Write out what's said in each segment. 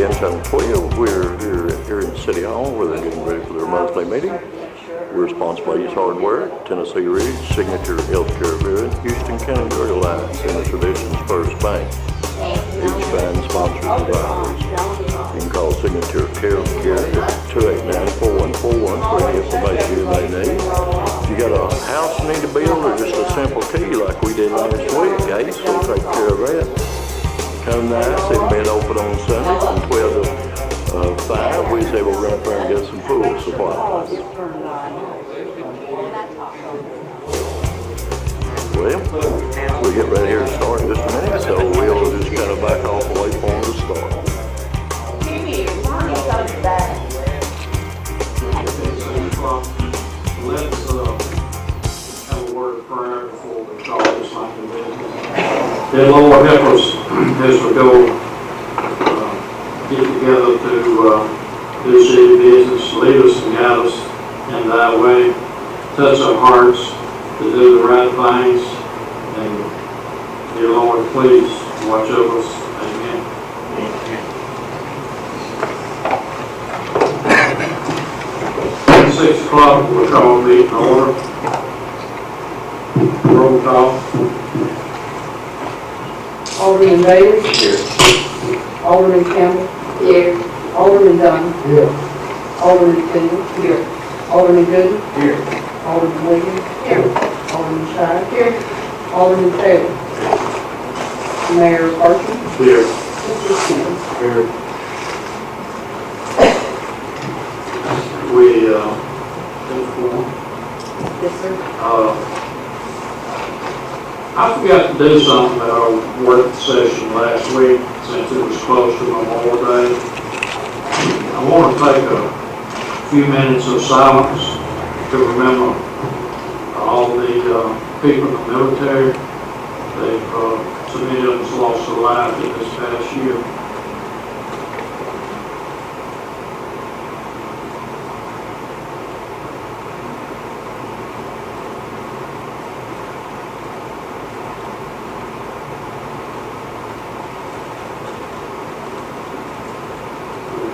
again, channel 12. We're here in City Hall where they're getting ready for their monthly meeting. We're sponsored by East Hardware, Tennessee Ridge, Signature Healthcare Bureau, Houston County Dairy Alliance, and the Traditions First Bank. Each band sponsors of ours. You can call Signature Healthcare at 289-4141 for any information you may need. If you got a house you need to build or just a simple key like we did last week, Ace will take care of that. Come nice, they've been open on Sunday from 12 to 5. We say we'll run up there and get some pool supplies. Well, we'll get ready here to start in just a minute, so we'll just kind of back off and wait for them to start. Let's have a word of prayer before we start this like the business. Dear Lord, help us as we go get together to do city business. Lead us and guide us in thy way. Touch our hearts to do the right things. And dear Lord, please watch over us. Amen. 6 o'clock, we'll call the meeting to order. Roll call. Alderman Davis. Here. Alderman Campbell. Here. Alderman Dunn. Here. Alderman Kendall. Here. Alderman Gooden. Here. Alderman Williams. Here. Alderman Shire. Here. Alderman Taylor. Mayor Parsons. Here. Mr. Smith. Here. We, Yes, sir. I forgot to do something at our work session last week since it was close to Memorial Day. I want to take a few minutes of silence to remember all the people in the military. They've civilians lost their lives in this past year.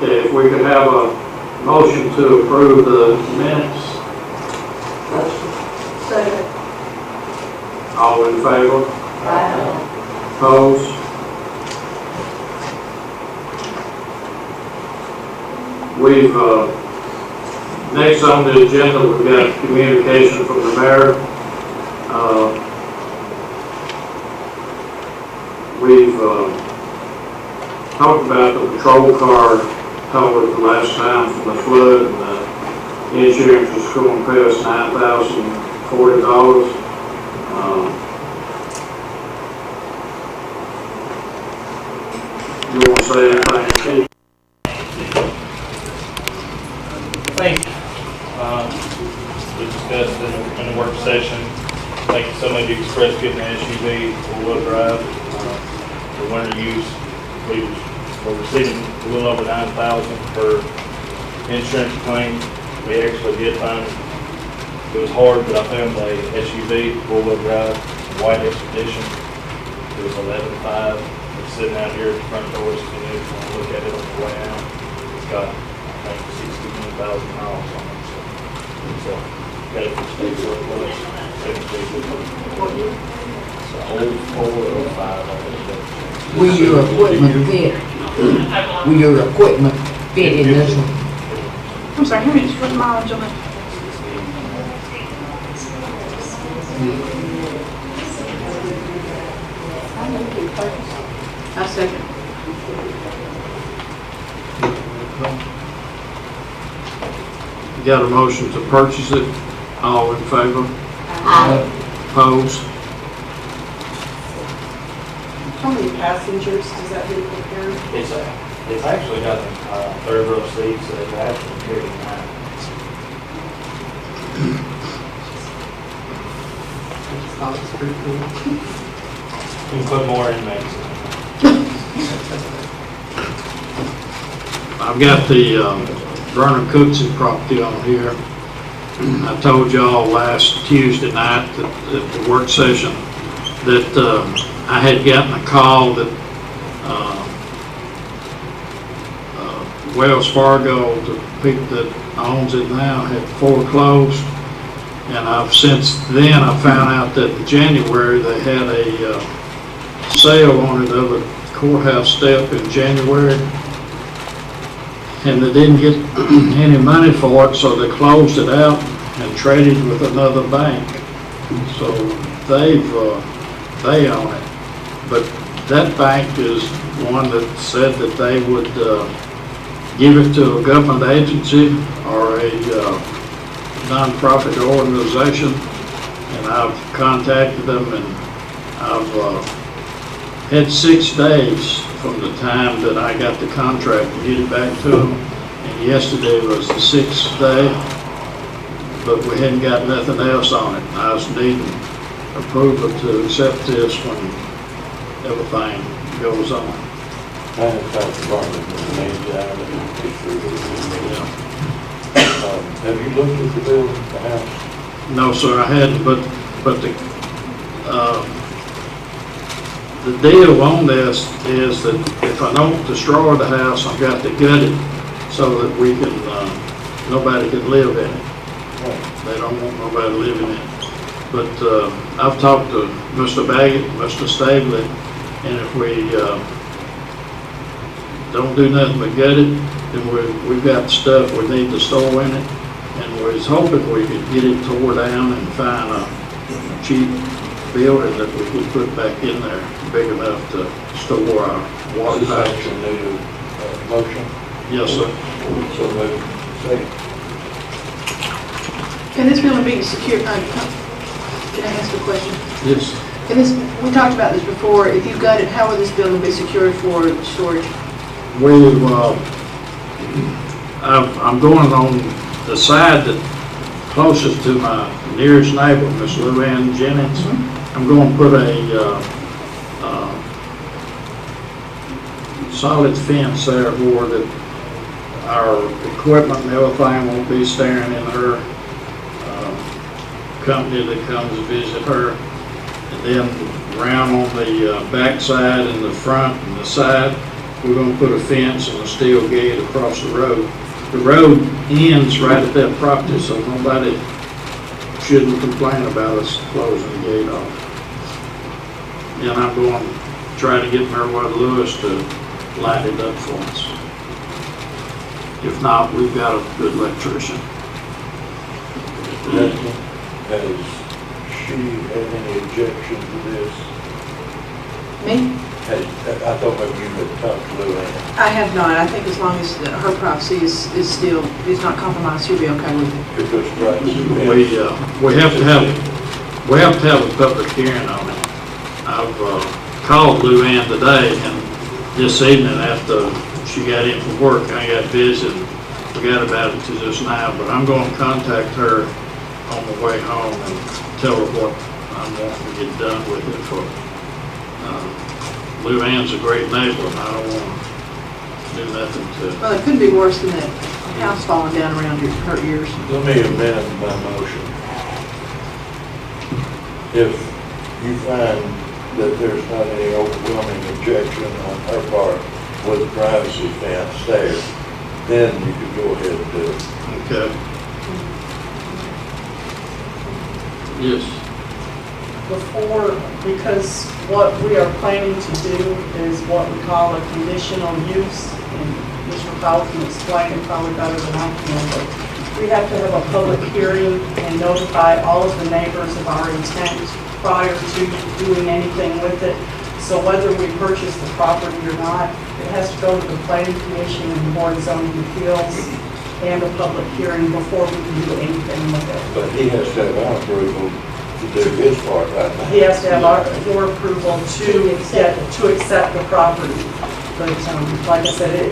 Okay, if we could have a motion to approve the minutes. Second. All in favor? Aye. Opposed? We've, next on the agenda, we've got communication from the mayor. We've talked about the patrol car covered the last time from the flood, and the insurance was going to pay us $9,040. You want to say anything, Steve? I think we discussed in the work session, like somebody expressed getting an SUV four-wheel drive. The winter use, we're receiving a little over $9,000 per insurance claim. We actually did find, it was hard, but I found a SUV, four-wheel drive, white Expedition. It was $11,500. It's sitting out here at the front door, so you can look at it on the way out. It's got, I think, 61,000 miles on it. So got it for state surplus. It's an old 405, I think. Will your equipment fit? Will your equipment fit in this one? I'm sorry, how many mileage on it? I second. You got a motion to purchase it? All in favor? Aye. Opposed? How many passengers does that vehicle carry? It's actually got third row seats, so it's actually carrying 9. That's pretty cool. You can put more inmates in. I've got the Vernon Cookson property on here. I told y'all last Tuesday night at the work session that I had gotten a call that Wells Fargo, the people that owns it now, had foreclosed. And since then, I found out that in January, they had a sale on it of a courthouse step in January. And they didn't get any money for it, so they closed it out and traded with another bank. So they own it. But that bank is one that said that they would give it to a government agency or a nonprofit organization. And I've contacted them, and I've had 6 days from the time that I got the contract to get it back to them. And yesterday was the 6th day, but we hadn't got nothing else on it. I was needing approval to accept this when everything goes on. I have talked to Bartlett when the name's out and it's through. Have you looked at the building, the house? No, sir, I hadn't, but the deal on this is that if I don't destroy the house, I've got to gut it so that we can, nobody can live in it. They don't want nobody living in it. But I've talked to Mr. Baggett, Mr. Stabley, and if we don't do nothing but gut it, then we've got stuff we need to store in it. And we was hoping we could get it tore down and find a cheap building that we could put back in there, big enough to store our water Does this pipes. action need a motion? Yes, sir. So moved. Second. Can this building be secure, can I ask a question? Yes. Can this, we talked about this before, if you got it, how will this building be secured for storage? I'm going on the side that closest to my nearest neighbor, Miss Lou Ann Jennings. I'm going to put a solid fence there where that our equipment and everything won't be staring in her company that comes to visit her. And then around on the back side and the front and the side, we're going to put a fence and a steel gate across the road. The road ends right at that property, so nobody shouldn't complain about us closing the gate off. And I'm going to try to get Meriwether Lewis to light it up for us. If not, we've got a good electrician. Has she had any objection to this? Me? I thought maybe you had talked to Lou Ann. I have not. I think as long as her privacy is not compromised, she'll be okay with it. Because privacy. We have to have a public hearing on it. I've called Lou Ann today, and this evening after she got in from work, I got busy and forgot about it till just now, but I'm going to contact her on the way home and tell her what I'm wanting to get done with it for. Lou Ann's a great neighbor, and I don't want to do nothing to. Well, it couldn't be worse than that house falling down around her ears. Let me amend my motion. If you find that there's not any overwhelming objection on her part with the privacy fence there, then you could go ahead and do it. Okay. Yes. Before, because what we are planning to do is what we call a conditional use, and Mr. Powell can explain it probably better than I can, but we have to have a public hearing and notify all of the neighbors of our intent prior to doing anything with it. So whether we purchase the property or not, it has to go to the planning commission and the board of zoning appeals and a public hearing before we can do anything with it. But he has to have our approval to do his part, right? He has to have your approval to accept the property. But like I said,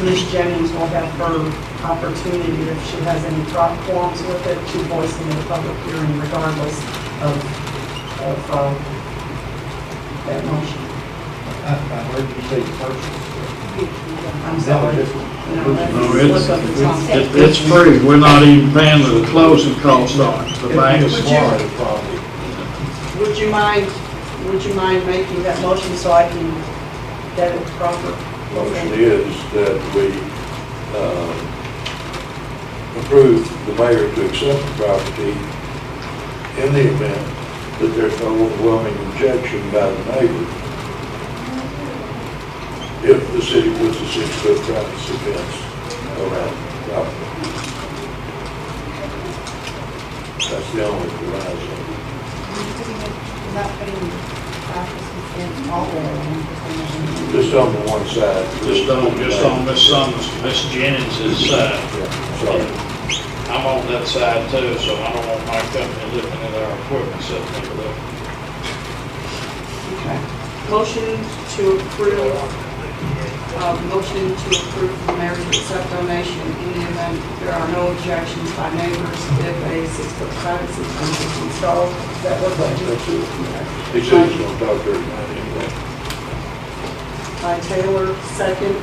Ms. Jennings will have her opportunity if she has any qualms with it to voice in the public hearing regardless of that motion. I heard you say purchase. I'm sorry. No, it's free. We're not even paying the closing cost on it. The bank's Would you mind making that motion so I can get it proper? Motion is that we approve the mayor to accept the property in the event that there's no overwhelming objection by the neighbor if the city puts a 6-foot privacy fence around the property. That's the only proviso. Not putting in all of Just on the one side. Just on Miss Jennings' side. Yeah, sorry. I'm on that side too, so I don't want my company looking at our equipment sitting over there. Motion to approve, the mayor to accept donation in the event there are no objections by neighbors if a 6-foot privacy fence is installed. Is that what that That's is? it. He said he's gonna talk to her tonight anyway. By Taylor, second.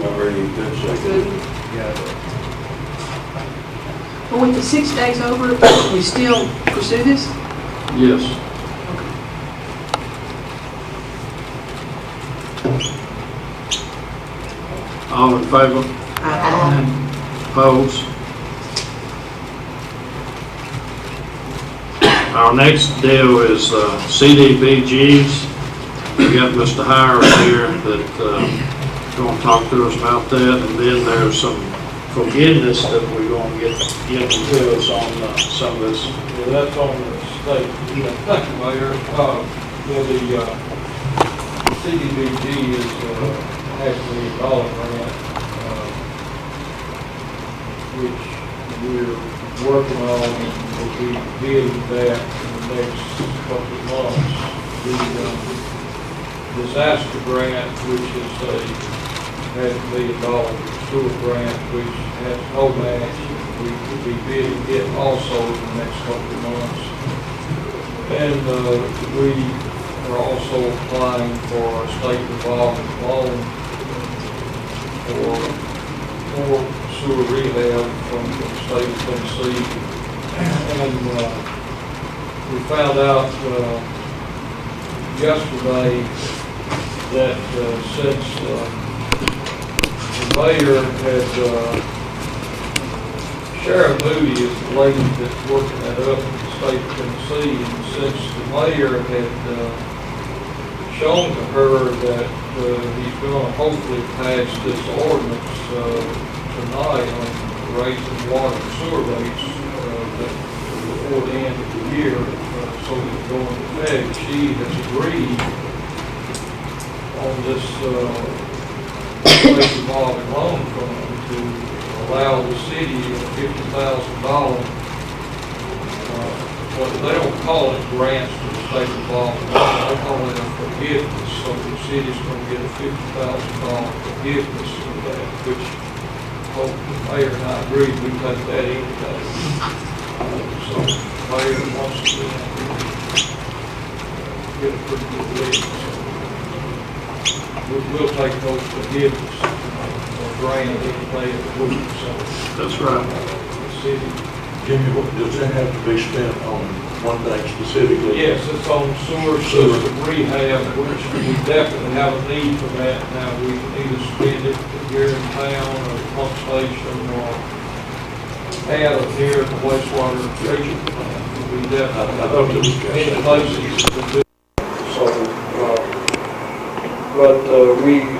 Already been seconded. Gooden. But with the 6 days over, we still pursue this? Yes. All in favor? Opposed? Our next deal is CDBGs. We got Mr. Hire here that going to talk to us about that, and then there's some forgiveness that we're going to get to us on some of this. Yeah, that's on the state. Yeah, thank you, Mayor. The CDBG is actually a dollar grant, which we're working on, and we'll be bidding that in the next couple of months. The disaster grant, which is a $500 million sewer grant, which has no match, we will be bidding it also in the next couple of months. And we are also applying for a state revolving loan for sewer rehab from the state of Tennessee. And we found out yesterday that since the mayor had, Sharon Moody is the lady that's working that up in the state of Tennessee, and since the mayor had shown to her that he's going to hopefully pass this ordinance tonight on raising water and sewer rates before the end of the year, so that going to effect, she has agreed on this state revolving loan fund to allow the city $50,000. Well, they don't call it grants to the state revolving loan, they call it a forgiveness. So the city's going to get a $50,000 forgiveness for that, which hope the mayor and I agree we take that anyway. So the mayor wants to get a pretty good list. We'll take those forgiveness or grant anything that we can. So That's right. the city. Jimmy, does that have to be spent on one thing specifically? Yes, it's on sewer system rehab, which we definitely have a need for that. Now, we can either spend it here in town or the pump station or add it here at the wastewater treatment plant. We definitely I thought this was many places to do. So,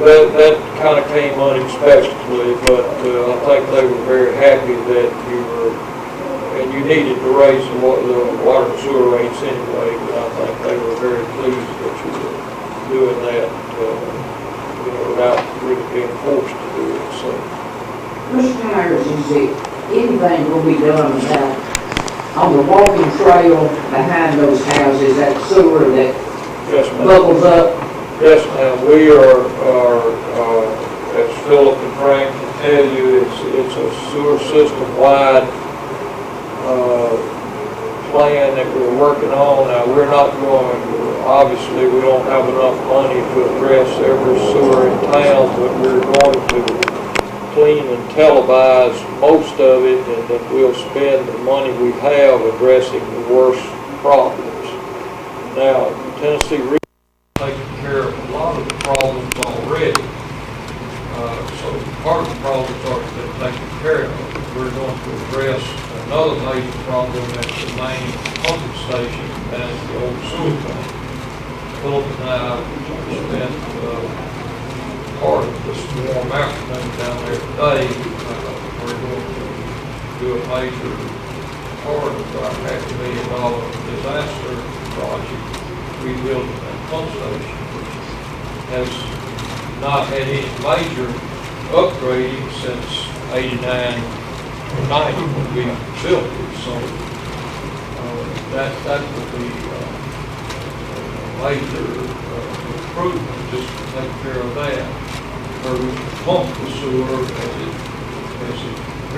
that kind of came unexpectedly, but I think they were very happy that and you needed to raise the water and sewer rates anyway, but I think they were very pleased that you were doing that, without really being forced to do it, so. Mr. Myers, is there anything will be done about, on the walking trail behind those houses, that sewer that Yes, ma'am. bubbles up? Yes, ma'am, we are, as Philip and Frank can tell you, it's a sewer system-wide plan that we're working on. Now, we're not going, obviously, we don't have enough money to address every sewer in town, but we're going to clean and televise most of it, and then we'll spend the money we have addressing the worst problems. Now, Tennessee taking care of a lot of the problems already. So part of the problem's already been taken care of. We're going to address another major problem at the main pumping station down at the old sewer plant. Philip and I spent part of this warm afternoon down there today. We're going to do a major part of our $500,000 disaster project, rebuilding that pump station, which has not had any major upgrading since '89 or '90 when we built it. So that would be a major improvement just to take care of that. Where we pump the sewer as it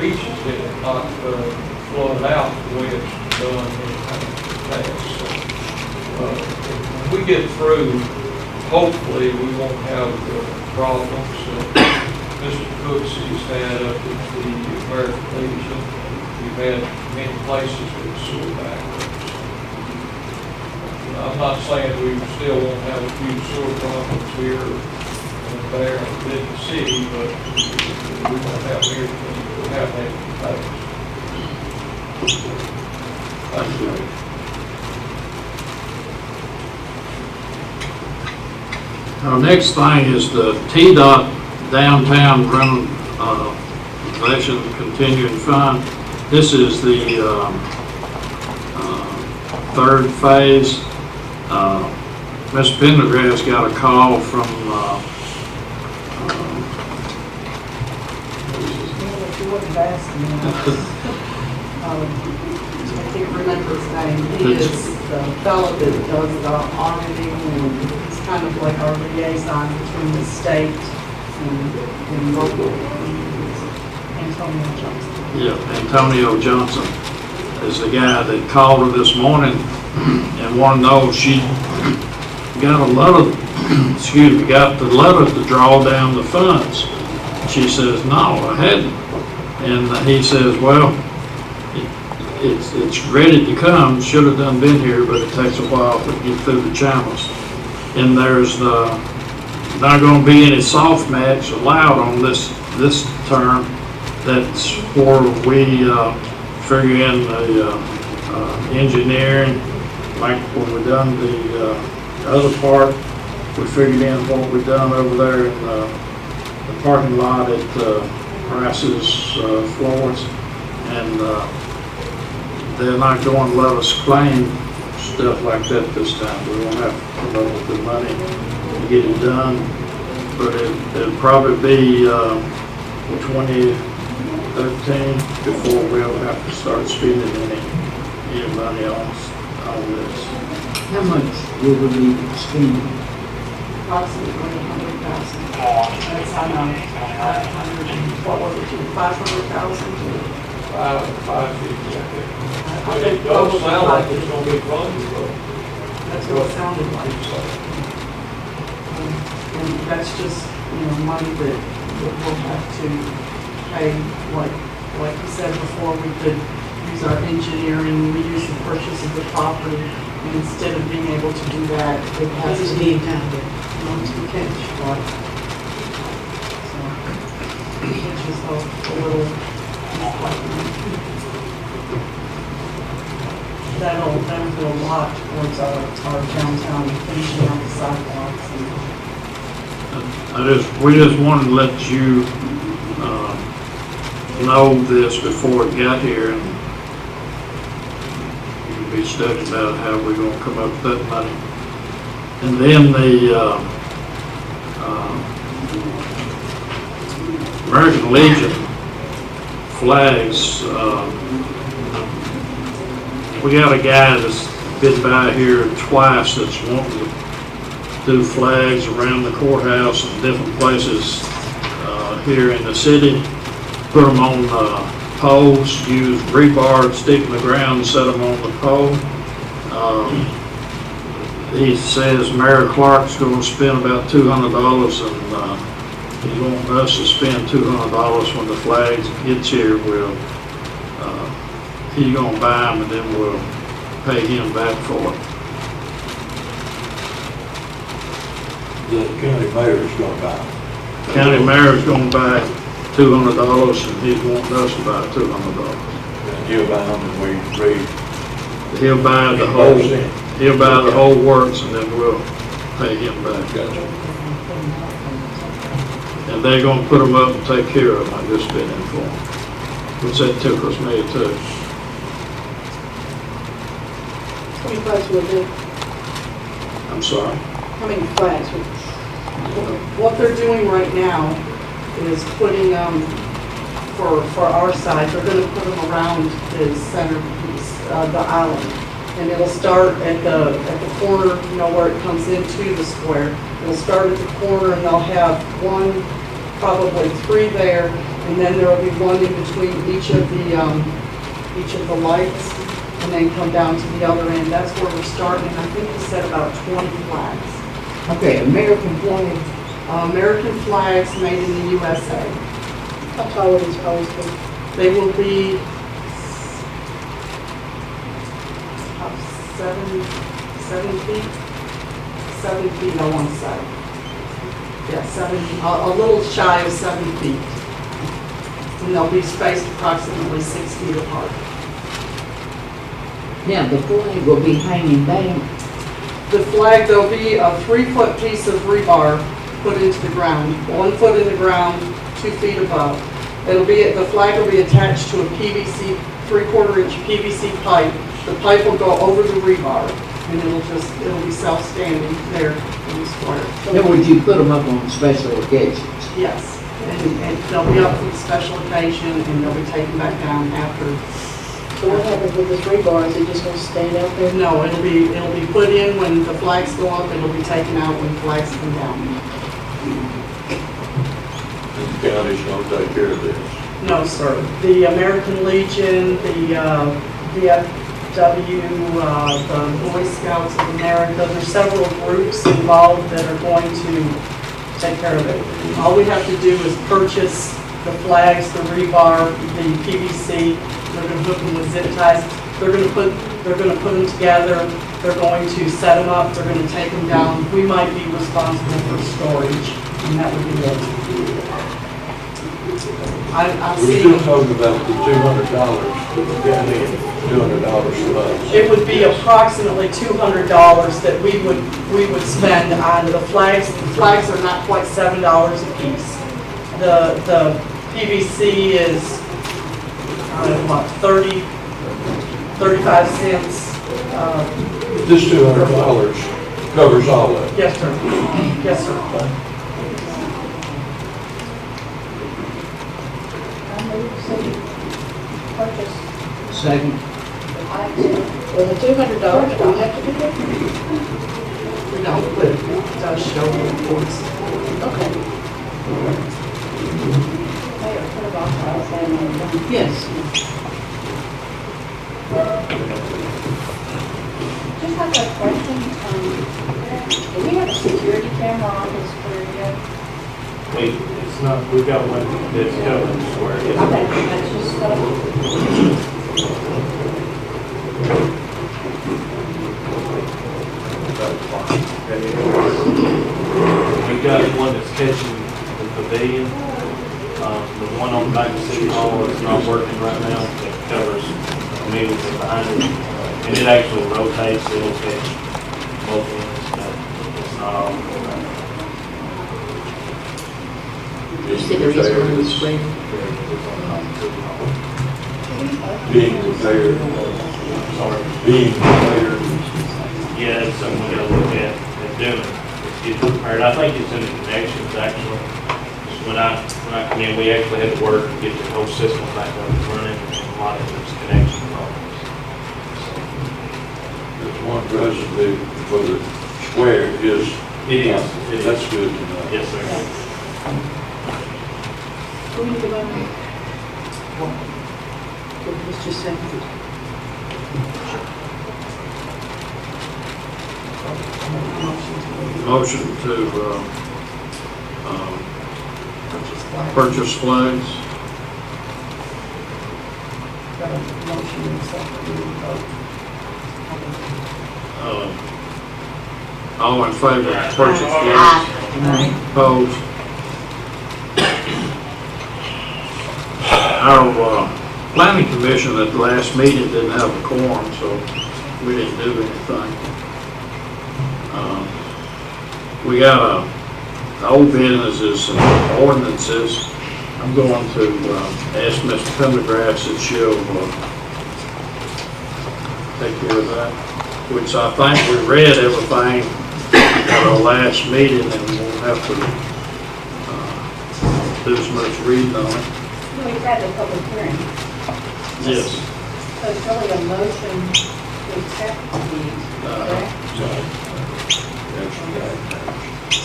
reaches it and not flood out the way it's done in the past. So, when we get through, hopefully we won't have the problems that Mr. Cooksey's had up at the American Legion. We've had many places with sewer backups. I'm not saying we still won't have a few sewer problems here and there in the city, but we won't have everything we have had in the past. Thank you. Our next thing is the TDOT downtown renovation continuing fund. This is the third phase. Ms. Pendergrass got a call from If you wouldn't have asked me, I can't remember his name. He is the fellow that does the auditing, and he's kind of like our liaison between the state and local. Antonio Johnson. Yeah, Antonio Johnson is the guy that called her this morning and wanted to know if she got a letter, got the letter to draw down the funds. She says, no, I hadn't. And he says, well, it's ready to come, should have done been here, but it takes a while to get through the channels. And there's not going to be any soft match allowed on this term. That's where we figure in the engineering, like when we done the other part, we figured in what we done over there in the parking lot at Price's Florence, and they're not going to let us claim stuff like that this time. We won't have to come up with the money to get it done, but it'll probably be 2013 before we'll have to start spending any money on this. How much will we be spending? Approximately 100,000. That's how much. 500, what was it, 500,000? 550, I think. I think It does probably sound like like it's gonna be fun, but. That's what it sounded like. And that's just, money that we'll have to pay, like you said before, we could use our engineering, we use the purchase of the property, and instead of being able to do that, it has to be encumbered. to catch, right? So, which is a little, that'll do a lot towards our downtown, finishing out the sidewalks and We just wanted to let you know this before it got here, and you can be studying about how we're going to come up with that money. And then the American Legion flags. We got a guy that's been by here twice that's wanting to do flags around the courthouse and different places here in the city. Put them on poles, use rebar, stick in the ground, and set them on the pole. He says Mayor Clark's going to spend about $200, and he's wanting us to spend $200 when the flags gets here. He's going to buy them, and then we'll pay him back for it. The county mayor's gonna buy. County mayor's going to buy $200, and he's wanting us to buy $200. And you buy them and we read. He'll buy the whole works, and then we'll pay him back. Gotcha. And they're gonna put them up and take care of them, I just been informed. Which that took us May too. How many flags will it do? I'm sorry. How many flags will? What they're doing right now is putting, for our side, they're gonna put them around the centerpiece, the island. And it'll start at the corner, you know, where it comes into the square. It'll start at the corner and they'll have one, probably 3 there, and then there'll be one in between each of the lights, and then come down to the other end. That's where we're starting. I think we said about 20 flags. Okay, American flag. American flags made in the USA. How tall will these poles be? They will be about 7 feet. 7 feet, I want to say. Yeah, 7, a little shy of 7 feet. And they'll be spaced approximately 6 feet apart. Now, the flag will be hanging down. The flag, there'll be a 3-foot piece of rebar put into the ground, 1 foot in the ground, 2 feet above. The flag will be attached to a PVC, 3/4 inch PVC pipe. The pipe will go over the rebar, and it'll be self-standing there in the square. In other words, you put them up on special occasions. Yes, and they'll be up for the special occasion, and they'll be taken back down after. So what happens with this rebar? Is it just gonna stand out there? No, it'll be put in when the flags go up, it'll be taken out when flags come down. And the county's gonna take care of this. No, sir. The American Legion, the VFW, the Boy Scouts of America, there's several groups involved that are going to take care of it. All we have to do is purchase the flags, the rebar, the PVC. They're going to hook them with zip ties. They're going to put them together. They're going to set them up. They're going to take them down. We might be responsible for storage, and that would be it. I've We're seen. still talking about the $200 for the county and $200 for us. It would be approximately $200 that we would spend on the flags. The flags are not quite $7 a piece. The PVC is, what, 35 cents. This $200 covers all of it. Yes, sir. Yes, sir. Purchase. Second. Well, the $200, do we have to do that? We don't, but it does show the reports. Okay. Yes. Just have a question. Do we have a security camera on this square yet? It's not, we've got one that's covered the square. Yes. Okay, that's just, We've got one that's catching the pavilion. The one on the back of City Hall is not working right now. It covers immediately behind it. And it actually rotates, it'll catch both ends, but it's not all. You said there is one that's ready. Being prepared. Sorry. Being prepared. Yeah, it's something we gotta look at doing. It's getting prepared. I think it's in the connections actually. When I come in, we actually had to work to get the whole system back up and running, and a lot of those connection problems. There's one recipe for the square is. It is. That's good to know. Yes, sir. Do we need to vote on it? Let's just second it. Motion to, purchase flags. Got a motion and a second. We will vote. All in favor of purchase flags? Opposed? Our planning commission at the last meeting didn't have a quorum, so we didn't do anything. We got old businesses and ordinances. I'm going to ask Mr. Pendergrass if she'll take care of that, which I think we read everything at our last meeting, and we'll have to do as much reading on it. We've had the public hearing, Yes. so it's really a motion to accept these, correct?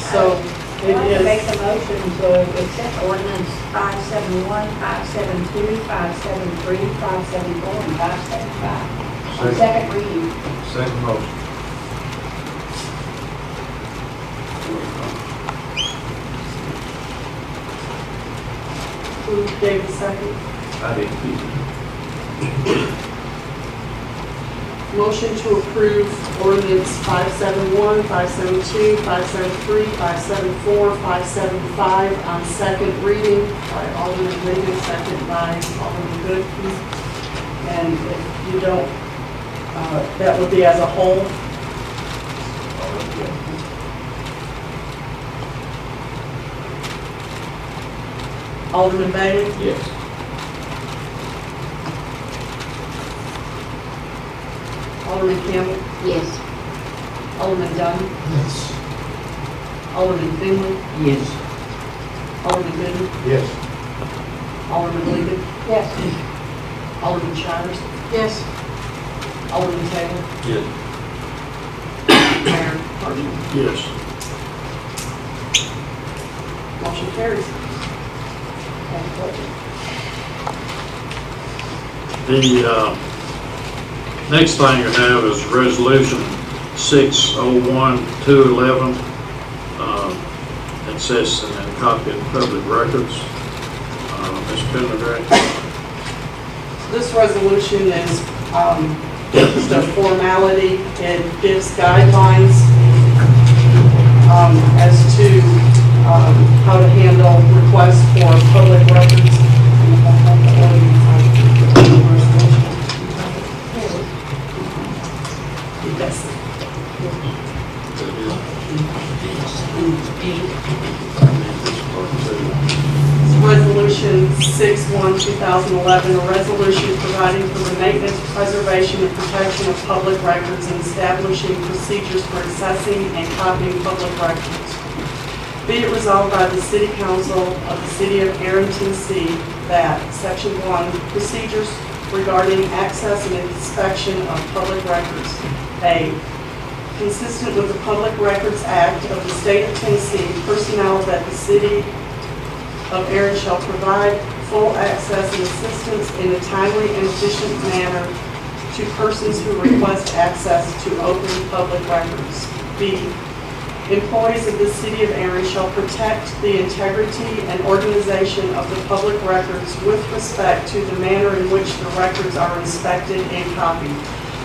So it I'd like to make is, a motion to accept ordinance 571, 572, 573, 574, and 575. On second reading. Second motion. who gave the second? I did. Motion to approve ordinance 571, 572, 573, 574, 575 on second reading by Alderman Lincoln, second by Alderman Goodman. And if you don't, that would be as a whole. Alderman Bailey? Yes. Alderman Campbell? Yes. Alderman Dunn? Yes. Alderman Finley? Yes. Alderman Goodman? Yes. Alderman Lincoln? Yes. Alderman Shires? Yes. Alderman Taylor? Yes. Mayor Parton? Yes. Motion carries. The next thing you have is Resolution 601-211. It says in a copy of the public records. Ms. Pendergrass. This resolution is just a formality. It gives guidelines as to how to handle requests for public records. Yes. Resolution 6/1/2011, a resolution providing for the maintenance, preservation, and protection of public records and establishing procedures for accessing and copying public records. Be it resolved by the City Council of the City of Erin, Tennessee, that Section 1, procedures regarding access and inspection of public records. A, consistent with the Public Records Act of the State of Tennessee, personnel that the City of Erin shall provide full access and assistance in a timely and efficient manner to persons who request access to open public records. B, employees of the City of Erin shall protect the integrity and organization of the public records with respect to the manner in which the records are inspected and copied.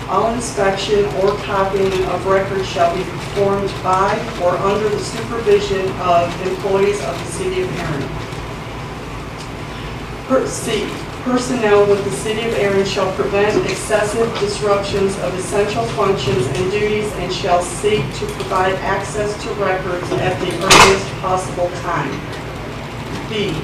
All inspection or copying of records shall be performed by or under the supervision of employees of the City of Erin. C, personnel with the City of Erin shall prevent excessive disruptions of essential functions and duties and shall seek to provide access to records at the earliest possible time. D,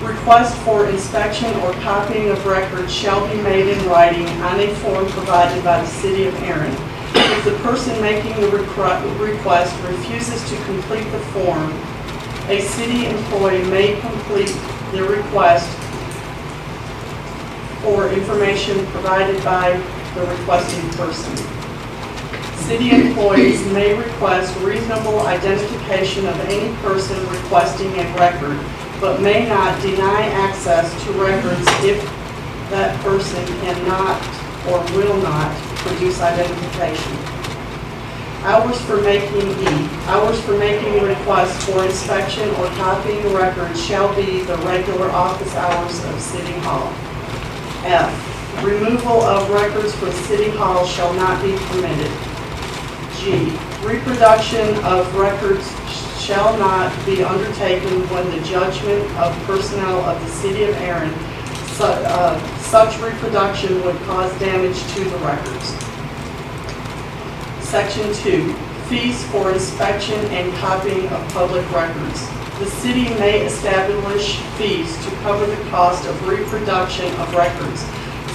request for inspection or copying of records shall be made in writing on a form provided by the City of Erin. If the person making the request refuses to complete the form, a city employee may complete the request for information provided by the requesting person. City employees may request reasonable identification of any person requesting a record, but may not deny access to records if that person cannot or will not produce identification. Hours for making requests for inspection or copying records shall be the regular office hours of City Hall. F, removal of records from City Hall shall not be permitted. G, reproduction of records shall not be undertaken when the judgment of personnel of the city of Erin, such reproduction would cause damage to the records. Section 2, fees for inspection and copying of public records. The city may establish fees to cover the cost of reproduction of records.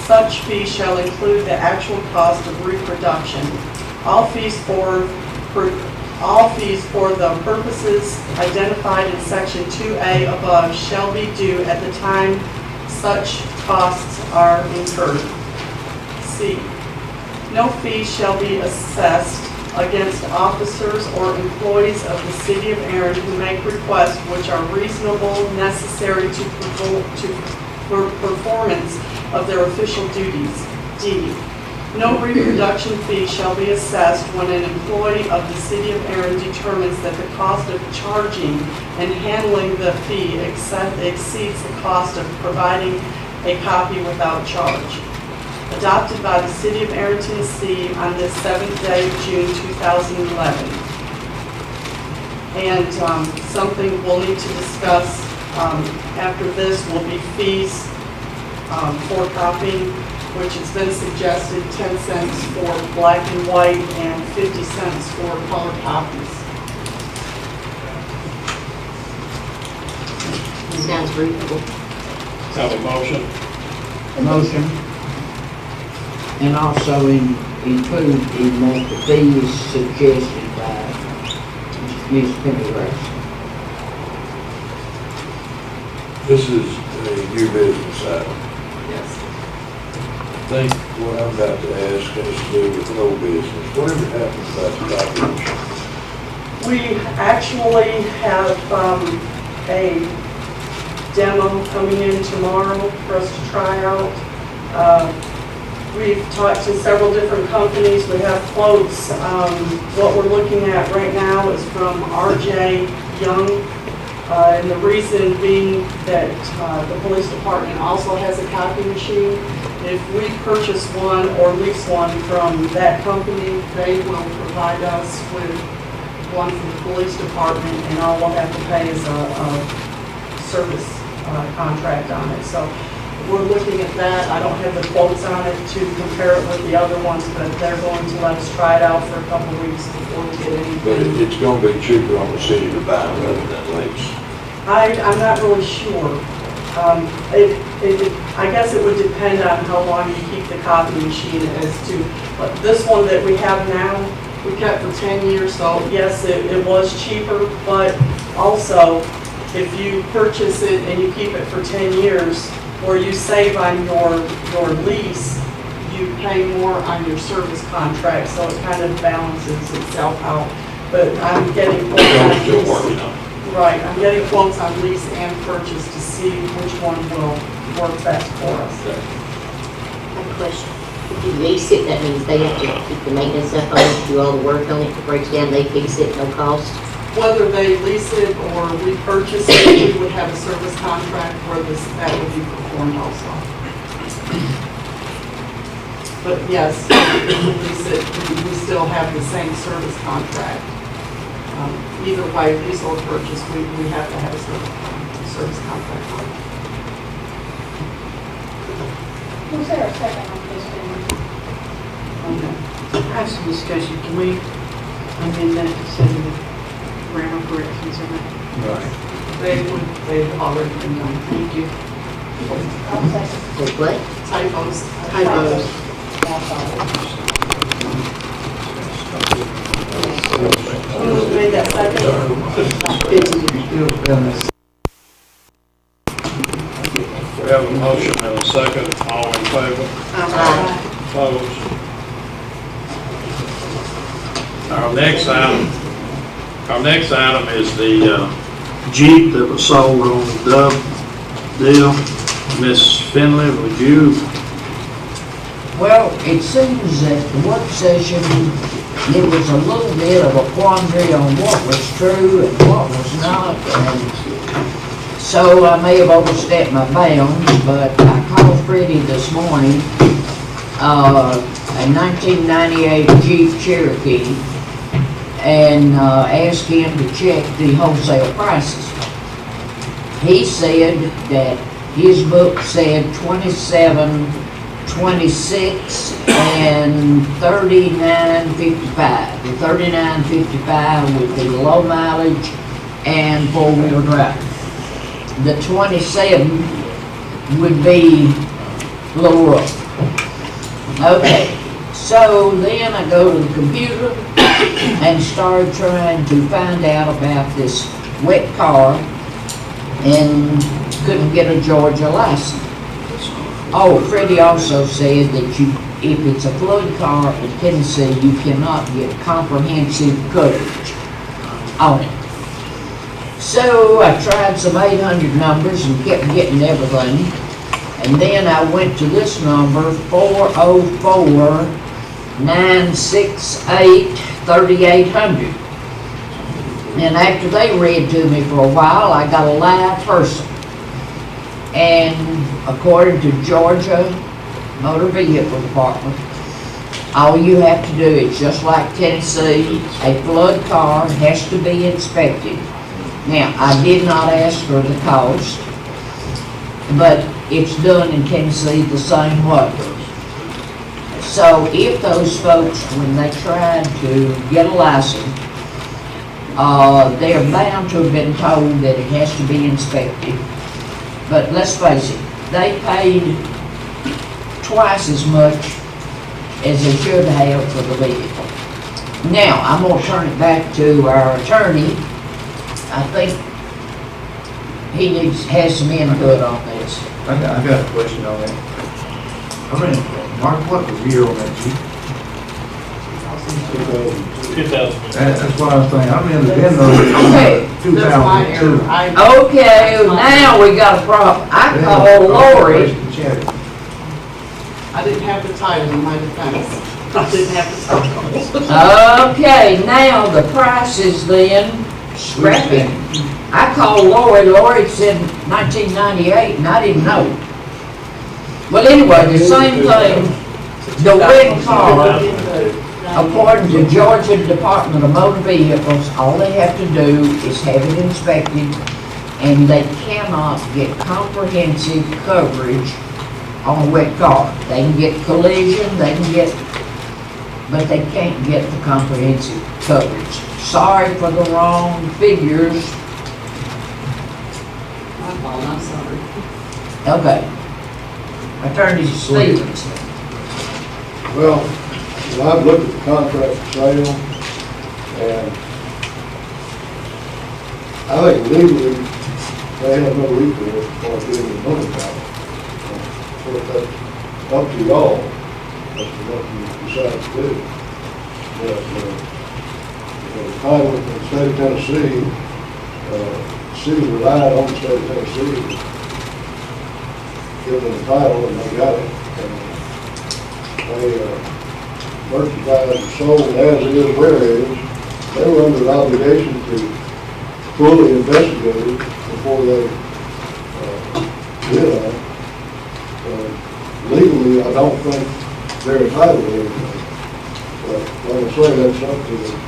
Such fees shall include the actual cost of reproduction. All fees for the purposes identified in Section 2A above shall be due at the time such costs are incurred. C. No fee shall be assessed against officers or employees of the city of Erin who make requests which are reasonable, necessary for performance of their official duties. D. No reproduction fee shall be assessed when an employee of the city of Erin determines that the cost of charging and handling the fee exceeds the cost of providing a copy without charge. Adopted by the city of Erin, Tennessee on this 7th day of June 2011. And something we'll need to discuss after this will be fees for copying, which has been suggested 10 cents for black and white and 50 cents for color copies. Sounds reasonable. Have a motion? Motion. And also include in that the fees suggested by Ms. Penny Rice. This is a new business item. Yes. I think what I'm about to ask has to do with old business. Whatever happened about the copy machine? We actually have a demo coming in tomorrow for us to try out. We've talked to several different companies. We have quotes. What we're looking at right now is from R.J. Young. And the reason being that the police department also has a copy machine. If we purchase one or lease one from that company, they will provide us with one from the police department, and all we'll have to pay is a service contract on it. So we're looking at that. I don't have the quotes on it to compare it with the other ones, but they're going to let us try it out for a couple of weeks before we get But anything. it's going to be cheaper on the city to buy them rather than lease. I'm not really sure. I guess it would depend on how long you keep the copy machine as to, but this one that we have now, we kept for 10 years, so yes, it was cheaper, but also if you purchase it and you keep it for 10 years, or you save on your lease, you pay more on your service contract, so it kind of balances itself out. But I'm getting quotes on Still lease. working on it. Right, I'm getting quotes on lease and purchase to see which one will work best for us. I have a question. If you lease it, that means they have to keep the maintenance up on it, do all the work on it. If it breaks down, they fix it, no cost. Whether they lease it or we purchase it, we would have a service contract where that would be performed also. But yes, if we lease it, we still have the same service contract. Either way, lease or purchase, we have to have a service contract on it. Was there a second on this one? Okay. I have some discussion. Can we amend that to say the grammar corrections in it? Right. They've already been done. Thank you. I'll second. Wait, what? Typos. Typos. Who made that second? We have a motion and a second. All in favor? Opposed? Our next item is the Jeep that was sold on the Dove deal. Miss Finley, would you? Well, it seems that the work session, there was a little bit of a quandary on what was true and what was not, and so I may have overstepped my bounds, but I called Freddie this morning, a 1998 Jeep Cherokee, and asked him to check the wholesale prices. He said that his book said 27, 26, and 39.55. The 39.55 would be low mileage and four-wheel drive. The 27 would be low road. Okay, so then I go to the computer and start trying to find out about this wet car and couldn't get a Georgia license. Oh, Freddie also said that if it's a flood car in Tennessee, you cannot get comprehensive coverage on it. So I tried some 800 numbers and kept getting everything. And then I went to this number, 404-968-3800. And after they read to me for a while, I got a live person. And according to Georgia Motor Vehicle Department, all you have to do is just like Tennessee, a flood car has to be inspected. Now, I did not ask for the cost, but it's done in Tennessee the same way. So if those folks, when they tried to get a license, they're bound to have been told that it has to be inspected. But let's face it, they paid twice as much as they should have for the vehicle. Now, I'm gonna turn it back to our attorney. I think he has some input on this. I got a question on that. I mean, Mark, what was the year on that Jeep? 2000. That's what I was thinking. I mean, the VIN number Okay. is That's my 2002. error. Okay, now we got a problem. I called Lori. I didn't have the title in my defense. I didn't have the title. Okay, now the prices then, scrapping. I called Lori, Lori said 1998, and I didn't know. Well, anyway, the same thing, the red car, according to Georgia Department of Motor Vehicles, all they have to do is have it inspected, and they cannot get comprehensive coverage on a wet car. They can get collision, they can get, but they can't get the comprehensive coverage. Sorry for the wrong figures. My fault, I'm sorry. Okay. Attorney Stevens. Well, I've looked at the contract for sale, and I think legally, they have no recourse for getting the money back. So that's up to y'all as to what you decide to do. But, the title in the state of Tennessee, the city relied on the state of Tennessee to give them the title, and they got it. And they merchandise and sold as is, where it is. They were under an obligation to fully investigate it before they did that. Legally, I don't think they're entitled to anything. But like I say, that's up to them.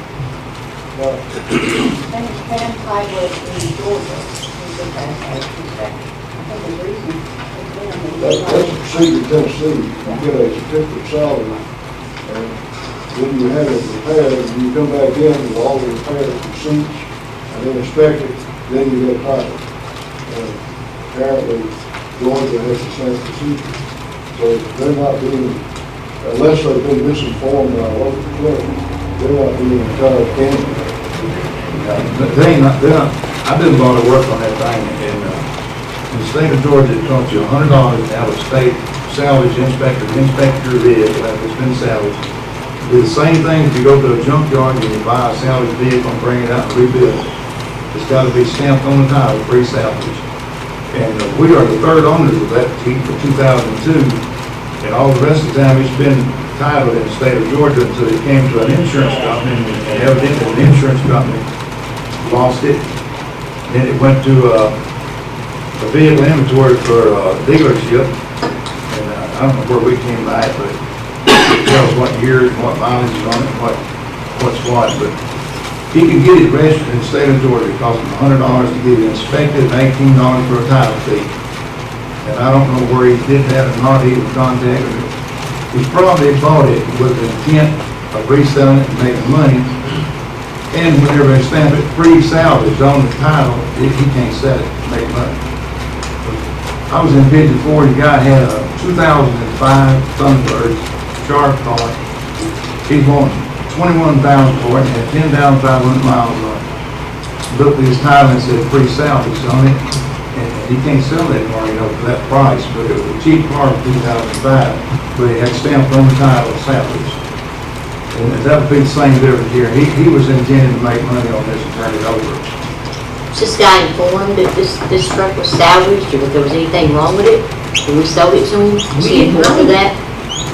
Then can title it in Georgia, is it that, I think the reason. That's a procedure in Tennessee. You get a certificate salary, and then you have it repaired, and you come back in with all the repair receipts, and then inspect it, then you get a title. And apparently, Georgia has the same procedure. So they're not being, unless they've been misinformed by a local clerk, they're not being entirely candid. I've done a lot of work on that thing, and in the state of Georgia, it costs you $100 to have a state salvage inspector inspect your vehicle after it's been salvaged. Do the same thing if you go to a junkyard and you buy a salvage vehicle and bring it out and rebuild it. It's got to be stamped on the title, free salvage. And we are the third owners of that Jeep for 2002, and all the rest of the time it's been titled in the state of Georgia until it came to an insurance company, and evidently an insurance company lost it. Then it went to a vehicle inventory for a dealership, and I don't know where we came by it, but it tells what year and what mileage is on it, what's what. But He could get it registered in the state of Georgia. It cost him $100 to get it inspected and $18 for a title fee. And I don't know where he did that or not. He was contacted. He probably bought it with the intent of reselling it and making money. And whenever they stamp it pre-salvage on the title, he can't sell it and make money. I was in Pigeon Forge. The guy had a 2005 Thunderbird sharp car. He wanted $21,000 for it and had 10,500 miles on it. Looked at his title and said pre-salvage on it. And he can't sell that car, for that price, but it was a cheap car in 2005, but it had stamped on the title salvage. And that would be the same difference here. He was intending to make money on this and turn it over. Was this guy informed that this truck was salvaged or that there was anything wrong with it? When we sold it to him? Was he informed of that?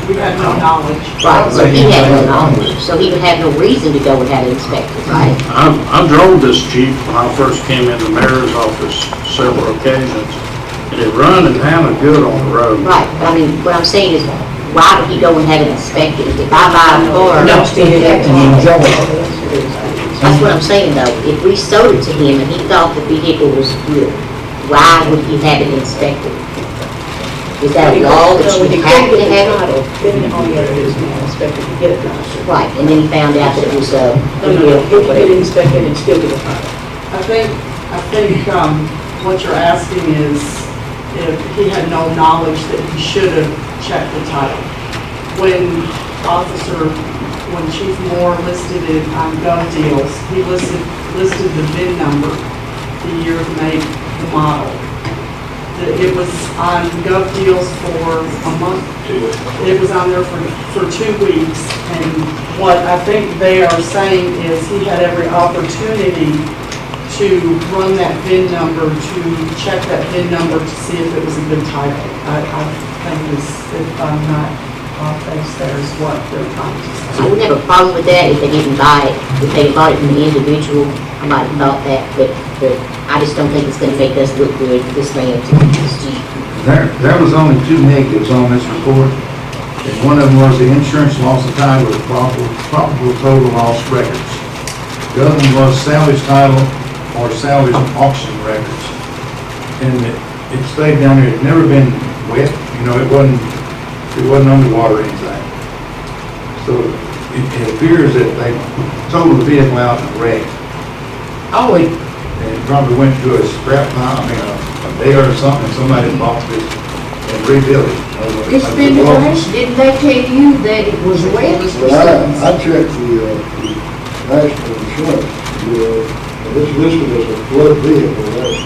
We had no knowledge. Right, so he had no knowledge, so he would have no reason to go and have it inspected, right? I drove this Jeep when I first came in the mayor's office several occasions, and it run and handled good on the road. Right, but I mean, what I'm saying is, why would he go and have it inspected? If I buy a car. No, he had to enjoy it. That's what I'm saying though, if we sold it to him and he thought the vehicle was good, why would he have it inspected? Is that a law that you have to have it? Then all you have to do is inspect it and get it done. Right, and then he found out that it was, No, you get it inspected and still get a title. I think, what you're asking is if he had no knowledge that he should have checked the title. When Chief Moore listed it on Gov Deals, he listed the VIN number, the year, the make, the model. It was on Gov Deals for a month. It was on there for 2 weeks. And what I think they are saying is he had every opportunity to run that VIN number, to check that VIN number to see if it was a good title. I think if I'm not off base, there is what they're trying to say. I wouldn't have a problem with that if they didn't buy it. If they bought it from the individual, I might have thought that, but I just don't think it's gonna make us look good, this man, this Jeep. There was only 2 negatives on this report, and one of them was the insurance loss of title with probable total loss records. The other one was salvage title or salvage auction records. And it stayed down there, it never been wet, it wasn't underwater or anything. So it appears that they totaled the vehicle out in a wreck. Oh, And it probably went to a scrap pile, a day or something, and somebody bought it and rebuilt it. it's been addressed. Didn't they tell you that it was wet? But I checked the national insurance, and it's listed as a flood vehicle, right?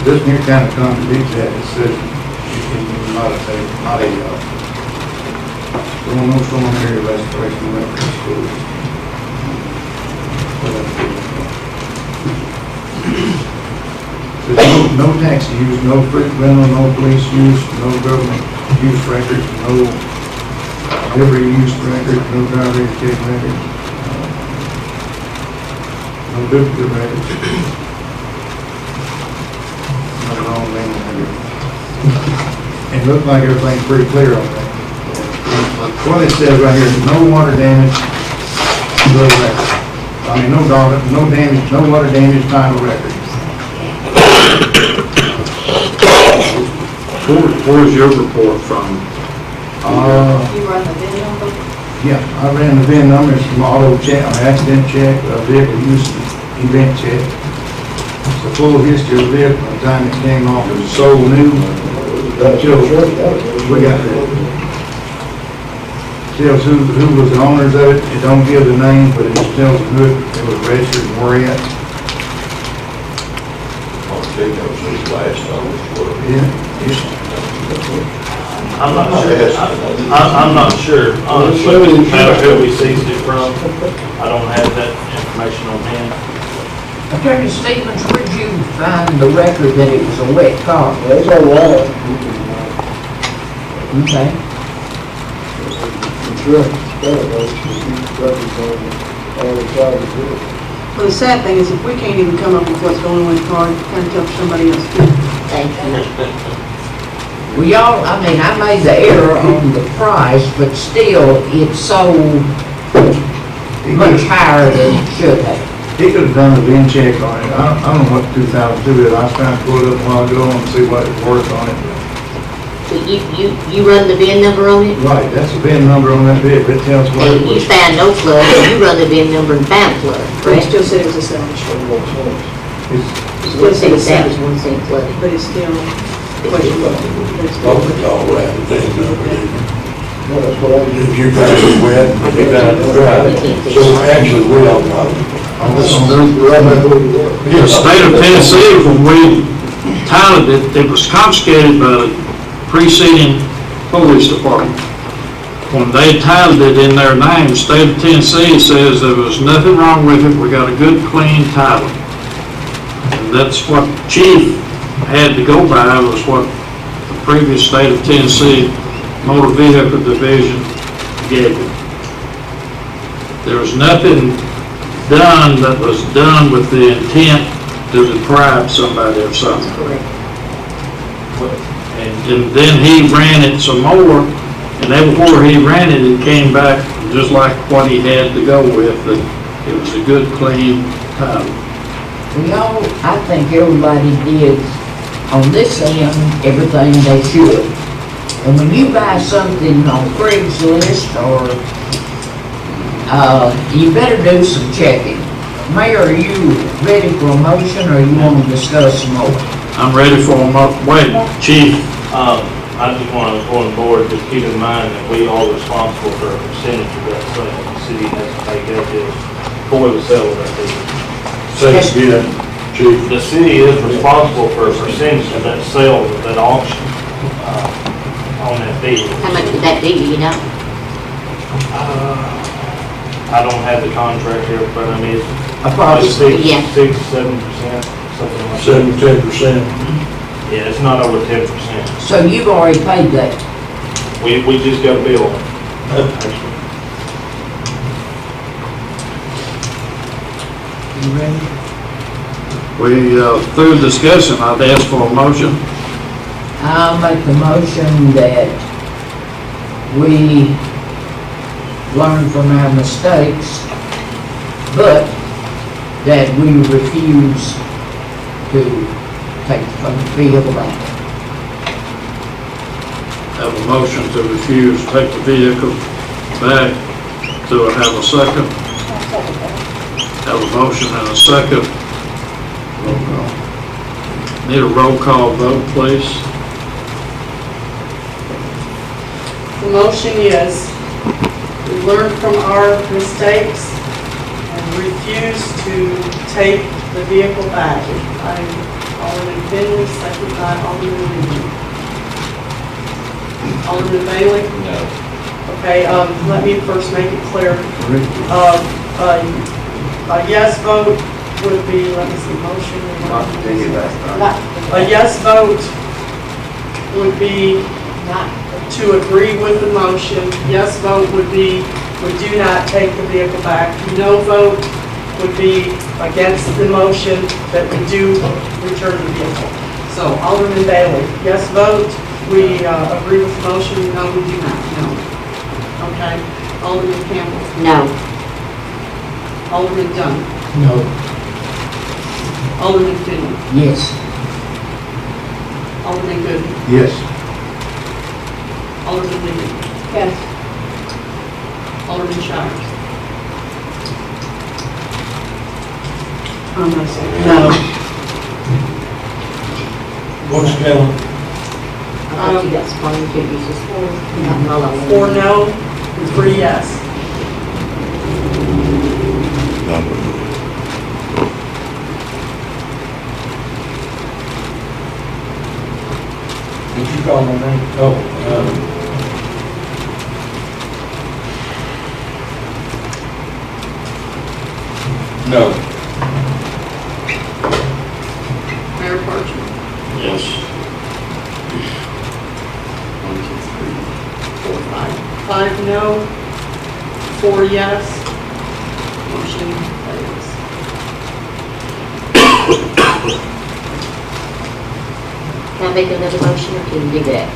This here kind of contradicts that. It says it's not a storm area restoration record schools. There's no taxi use, no rental, no police use, no government use records, no every use record, no driver education record, no duplicate records, no wrong name record. And it looked like everything's pretty clear on that. What it says right here, no water damage, no record. I mean, no damage, no water damage, title record. Where's your report from? You run the VIN number? Yeah, I ran the VIN numbers from auto check, accident check, vehicle use event check. It's the full history of the vehicle, the time it came off, it was sold new. Until we got that. Tells who was the owners of it. It don't give the name, but it just tells who it was registered and where at. I'm not sure, honestly, no matter who we seized it from, I don't have that information on hand. Attorney Stevens, where'd you find the record that it was a wet car? Well, it's all right. Okay. Insurance, records on the side of the vehicle. Well, the sad thing is if we can't even come up with what's going on with the car, you kind of tell somebody else to. Thank you. Well, y'all, I made the error on the price, but still, it sold much higher than it should have. He could have done a VIN check on it. I don't know what 2002 is. I was trying to pull it up a while ago and see what it's worth on it. So you run the VIN number on it? Right, that's the VIN number on that vehicle. It tells what And it you was. found no flood, and you run the VIN number and found flood, But he correct? still said it was a salvage. It's- One cent salvage, 1 cent flooded. But it's still questionable. Probably all that, then, Well, that's what I did. if you guys are wet, you guys are dry. So actually, we don't know. The state of Tennessee, when we titled it, it was confiscated by the preceding police department. When they titled it in their name, the state of Tennessee says there was nothing wrong with it, we got a good, clean title. And that's what chief had to go by, was what the previous state of Tennessee Motor Vehicle Division gave it. There was nothing done that was done with the intent to deprive somebody of something. Correct. And then he ran it some more, and then before he ran it, it came back just like what he had to go with, that it was a good, clean title. Well, I think everybody did, on this end, everything they should. And when you buy something on Craigslist or, you better do some checking. Mayor, are you ready for a motion, or you want to discuss some more? I'm ready for him. Wait, chief, I just want to go on board, just keep in mind that we are responsible for a percentage of that sale. The city has to take that deal before we sell it. Say it again, chief. The city is responsible for a percentage of that sale, of that auction, on that deal. How much would that be, do you know? I don't have the contract here, but I mean, it's Approximately, Yeah. 6-7%, something like that. 7-10%. Yeah, it's not over 10%. so you've already paid that. We just got a bill. You ready? through discussion, I'd ask for a motion. I'll make the motion that we learn from our mistakes, but that we refuse to take the vehicle back. Have a motion to refuse to take the vehicle back. Do I have a second? Have a motion and a second. Roll call. Need a roll call vote, please. The motion is, we learn from our mistakes and refuse to take the vehicle back. I'm Alderman Finley, second by Alderman Reed. Alderman Bailey? No. Okay, let me first make it clear. A yes vote would be, let me see, motion. A yes vote would be not to agree with the motion. Yes vote would be, we do not take the vehicle back. No vote would be against the motion that we do return the vehicle. So Alderman Bailey, yes vote, we agree with the motion. No, we do not, no. Okay, Alderman Campbell, No. Alderman Dunn, No. Alderman Finley, Yes. Alderman Gooden, Yes. Alderman Lee, Yes. Alderman Shires. I'm not saying. No. What's going? I thought you got some figures this morning. 4 no, and 3 yes. Did you call my name? Oh, no. Mayor Parchman. Yes. 1, 2, 3, 4, 5. 5 no, 4 yes. Motion fails. Can I make another motion, or can you do that?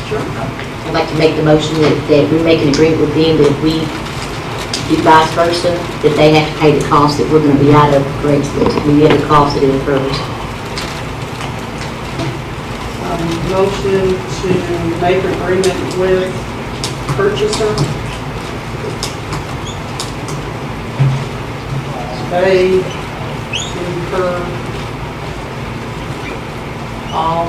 Sure. I'd like to make the motion that we make an agreement with them that if we do vice versa, that they have to pay the cost that we're gonna be out of Craigslist, the other cost that it incurs. Motion to make agreement with purchaser. They incur all,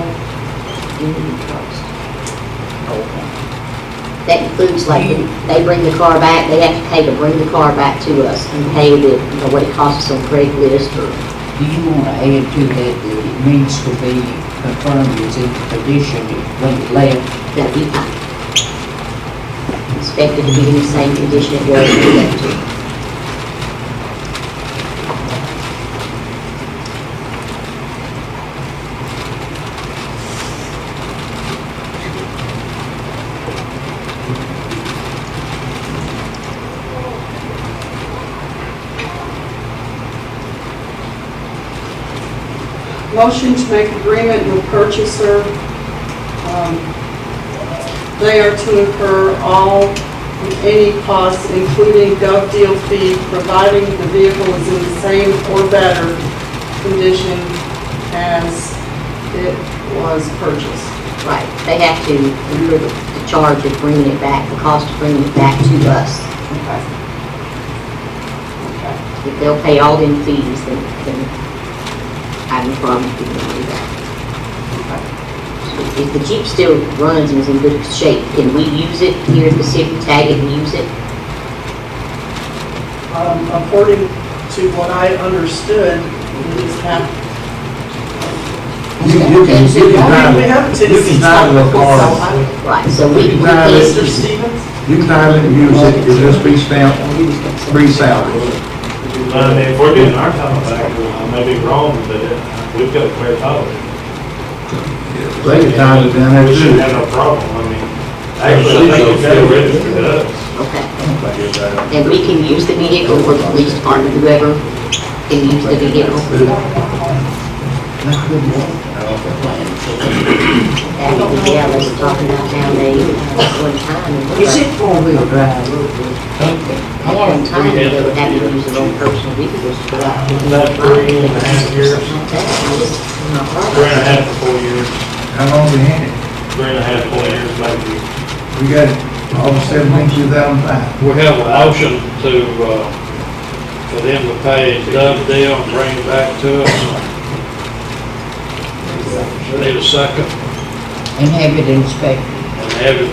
That includes, like, if they bring the car back, they have to pay to bring the car back to us and pay the, you know, what it costs us on Craigslist or, Do you want to add to that that it needs to be confirmed it's in condition when it left? that'd be fine. Expected to be in the same condition it was when we left it. motion to make agreement with purchaser. They are to incur all and any costs, including gov deal fee, providing the vehicle is in the same or better condition as it was purchased. Right, they have to incur the charge of bringing it back, the cost of bringing it back to us. Okay. Okay. If they'll pay all them fees, then I have no problem with them doing that. If the Jeep still runs and is in good shape, can we use it here at the city, tag it and use it? According to what I understood, we just have, You can drive, we have a you Tennessee can drive the so car. I- Right, so we You can can, drive it. Mr. Stevens? You can drive it and use it, it'll just be stamped, free salvage. I mean, if we're getting our title back, I may be wrong, but we've got a clear title. They can tie it down there We shouldn't too. have no problem. I mean, actually, I think it's got registered to us. okay. And we can use the vehicle for the police department, whoever can use the vehicle. That would be, yeah, they were talking about nowadays, one time. Is it four-wheel drive? At one time, they would have to use their own personal vehicles to go out. Isn't that 3.5 years? I'm not wrong. 3.5 to 4 years. How long we had it? 3.5, 4 years, maybe. We got it August 17, 2005. We have a motion to, for them to pay Dove deal and bring it back to us. Need a second And have it inspected? and have it,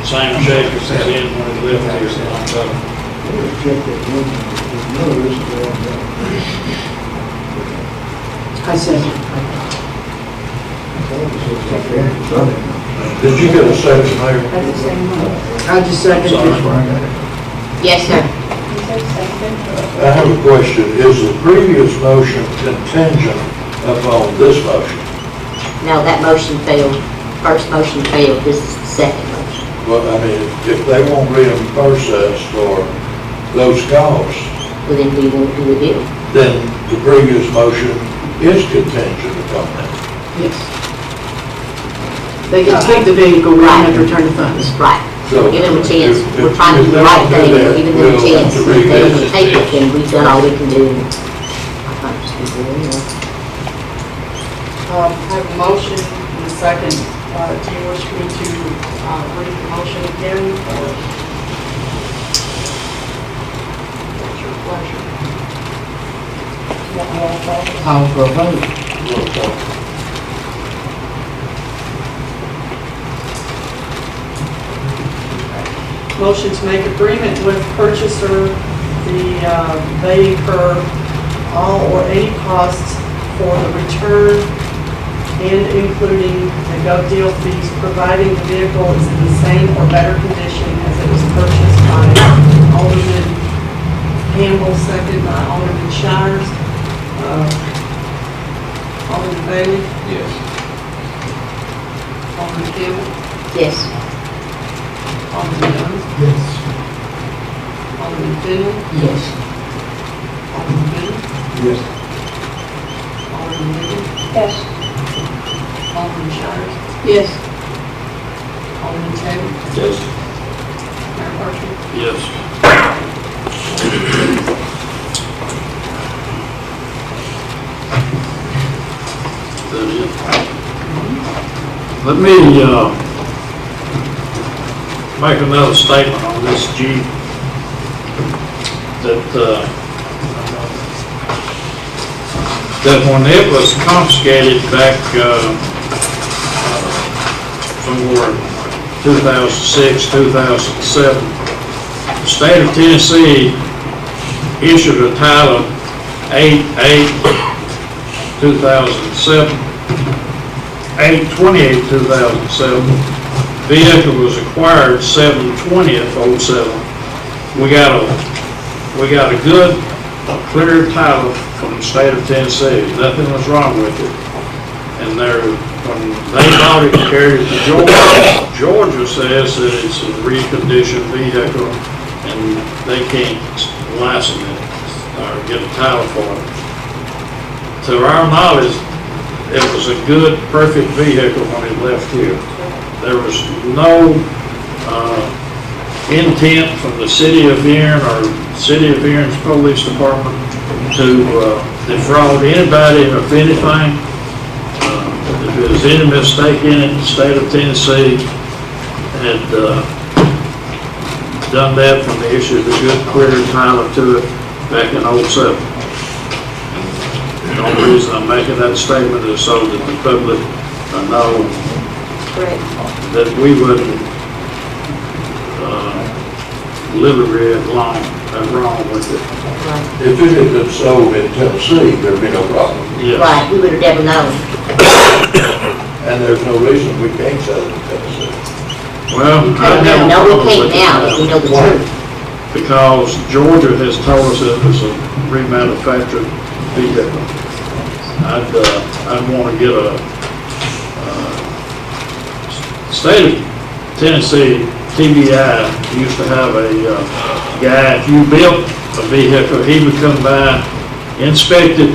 same check as it's in when it left here in October. I said, Did you get a second, Mayor? That's the same one. I just seconded it. Yes, sir. You said second? I have a question. Is the previous motion contingent upon this motion? No, that motion failed. First motion failed. This is the second motion. Well, I mean, if they won't reimburse us for those costs, Well, then we won't do a deal. then the previous motion is contingent upon that. Yes. They can take the vehicle, we don't have to return the funds. Right. So, Give them a chance. if- We're trying to do the if right they don't thing. do that, We're giving them a we'll chance. have to If they don't revisit take it, this. then we've done all we can do. I thought it was people, you know. I have a motion and a second. Do you wish me to read the motion again, or? What's your pleasure? Want roll call? Call for a vote. Motion to make agreement with purchaser, they incur all or any costs for the return and including the gov deal fees, providing the vehicle is in the same or better condition as it was purchased by Alderman Campbell, second by Alderman Shires. Alderman Bailey? Yes. Alderman Campbell? Yes. Alderman Jones? Yes. Alderman Finley? Yes. Alderman Bennett? Yes. Alderman Wheeler? Yes. Alderman Shires? Yes. Alderman Taylor? Yes. Mayor Parker? Yes. that it? Let me, make another statement on this Jeep that when it was confiscated back, somewhere in 2006, 2007, the state of Tennessee issued a title 8/8/2007, 8/28/2007. Vehicle was acquired 7/20/07. We got a good, clear title from the state of Tennessee. Nothing was wrong with it. And when they bought it and carried it to Georgia, Georgia says that it's a reconditioned vehicle and they can't license it or get a title for it. To our knowledge, it was a good, perfect vehicle when it left here. There was no intent from the city of Erin or city of Erin's police department to defraud anybody of anything. If there was any mistake in it, the state of Tennessee had done that when they issued a good, clear title to it back in '07. The only reason I'm making that statement is so that the public know that we wouldn't deliver it wrong with it. If it had been sold in Tennessee, there'd be no problem. Yes. Right, we would have never known. And there's no reason we can't sell it in Tennessee. Well, I have No, we problem with can't now, that if we know the truth. because Georgia has told us that it's a remanufactured vehicle. I'd want to get a state of Tennessee, TBI, used to have a guy, if you built a vehicle, he would come by, inspect it,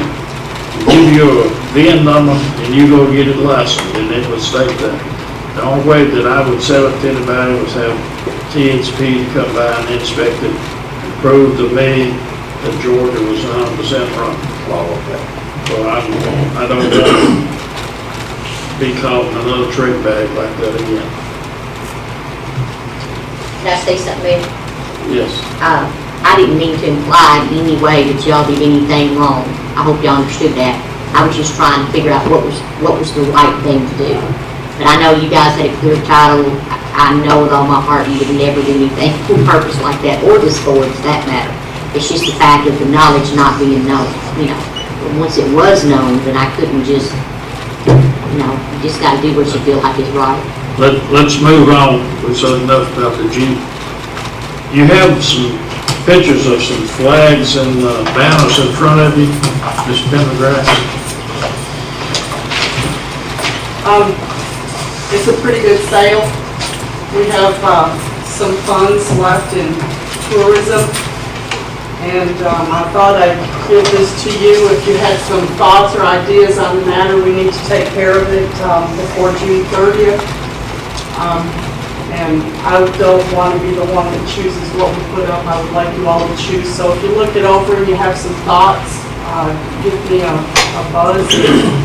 give you a VIN number, and you go get it licensed, and it would state that. The only way that I would sell it to anybody was have THP come by and inspect it, and prove to me that Georgia was 100% wrong. So I don't want to be caught in another trick bag like that again. Can I say something, Mayor? Yes. I didn't mean to imply in any way that y'all did anything wrong. I hope y'all understood that. I was just trying to figure out what was the right thing to do. But I know you guys had a clear title. I know with all my heart you would never do anything for purpose like that, or this board for that matter. It's just the fact of the knowledge not being known, you know. But once it was known, then I couldn't just, you know, you just gotta do what you feel like is right. Let's move on. We've said enough about the Jeep. You have some pictures of some flags and banners in front of you, Mr. Pendergrass. It's a pretty good sale. We have some funds left in tourism, and I thought I'd give this to you if you had some thoughts or ideas on the matter. We need to take care of it before June 30th. And I don't want to be the one that chooses what we put up. I would like you all to choose. So if you look it over and you have some thoughts, give me a buzz.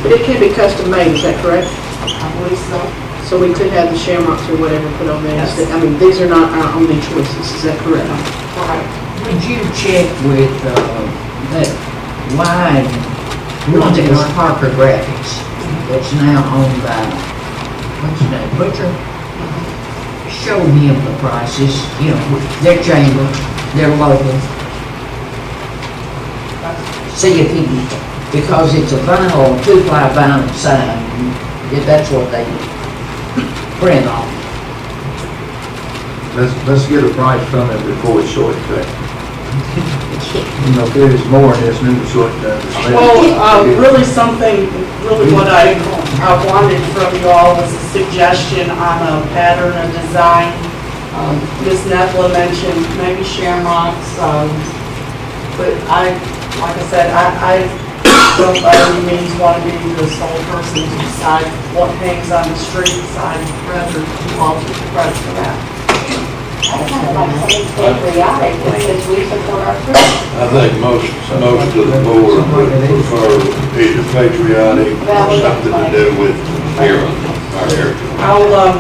It can be custom made, is that correct? I believe so. So we could have the shamrocks or whatever put on there. Yes. I mean, these are not our only choices, is that correct? Correct. Would you check with, that wide, one that was Parker Graphics, that's now owned by, what's his name, Butcher? Show him the prices, you know, their chamber, their logo. See if he, because it's a vinyl, 2-ply vinyl sign, if that's what they print on. Let's get a price from it before it's short cut. You know, if there's more in this new short cut. Well, really what I wanted from you all was a suggestion on a pattern, a design. Ms. Nevla mentioned maybe shamrocks, but like I said, I don't by any means want to be the sole person to decide what hangs on the street. I'd rather you all take the credit for that. I kind of like something patriotic because we support our troops. I think most of the board would prefer patriotic, or something to do with our heritage. I'll,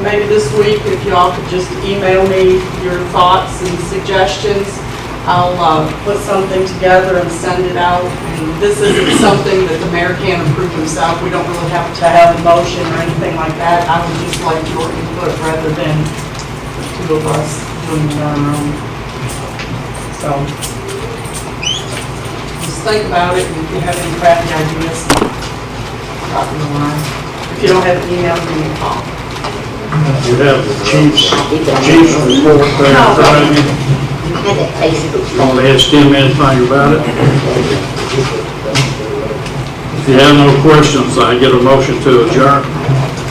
maybe this week, if y'all could just email me your thoughts and suggestions, I'll, put something together and send it out. And this isn't something that the mayor can approve himself. We don't really have to have a motion or anything like that. I would just like your input rather than the two of us doing it on our own. So, just think about it, and if you have any crappy ideas, drop me a line. If you don't have an email, give me a call. You have the chief's report there in front of you. Had that Facebook You only have 10 minutes on your ballot. If you have no questions, I get a motion to adjourn.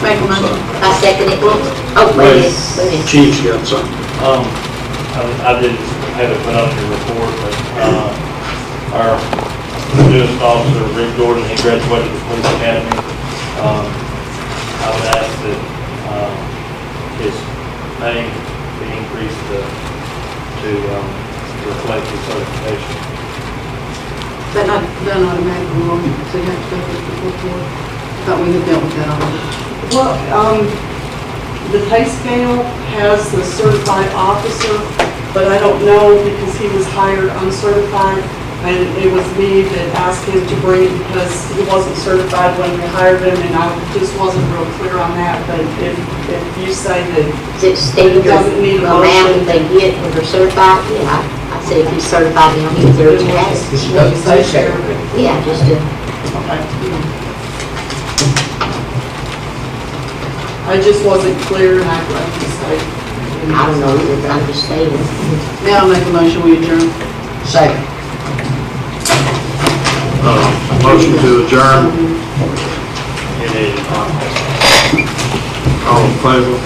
Make a motion. I second it. Oh, wait a minute. Chief's got something. I didn't have it put on your report, but, our newest officer, Rick Jordan, he graduated the police academy. I would ask that, his pay be increased to reflect his certification. That not done automatically, will it? So you have to go through the full board? Thought we had dealt with that already. Well, the pay scale has the certified officer, but I don't know because he was hired uncertified. And it was me that asked him to bring it because he wasn't certified when we hired him, and I just wasn't real clear on that. But if you say that Is it standard doesn't need a amount motion. they get when they're certified? Yeah, I said if he's certified, they don't need their tax. What you say, Sheriff? Yeah, just to, Okay. I just wasn't clear, and I just say. I don't know either, but I'm just saying. Now I'll make a motion, we adjourn. Second. Motion to adjourn. All in favor?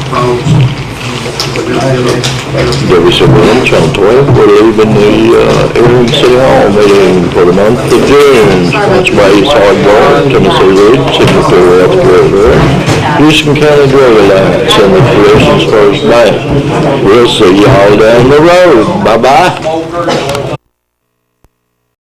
Opposed? Debbie Silverman, Channel 12, we're leaving the Erin City Hall meeting for the month of June. Sponsored by East Hardware, Tennessee Ridge, Signature Healthcare, Houston County Drug Alliance, and the Creations First Bank. We'll see y'all down the road. Bye-bye.